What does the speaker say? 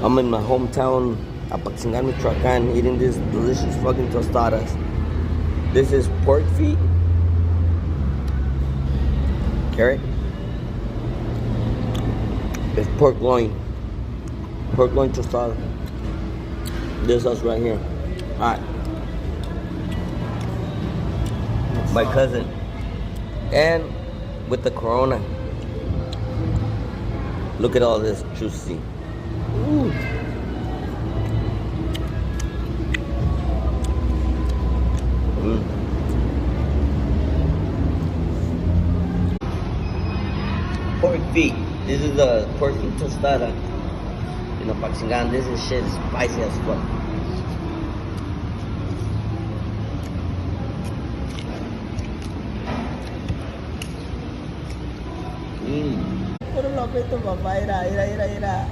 I'm in my hometown, Apachingán, Michoacán, eating this delicious fucking tostadas. This is pork feet, carrot. It's pork loin tostada. This us right here. Alright. My cousin. And with the Corona. Look at all this juicy. Ooh. Pork feet. This is a pork feet tostada. You know, Pachingan. This is shit spicy as fuck. Puro loco ito, papá. Ira.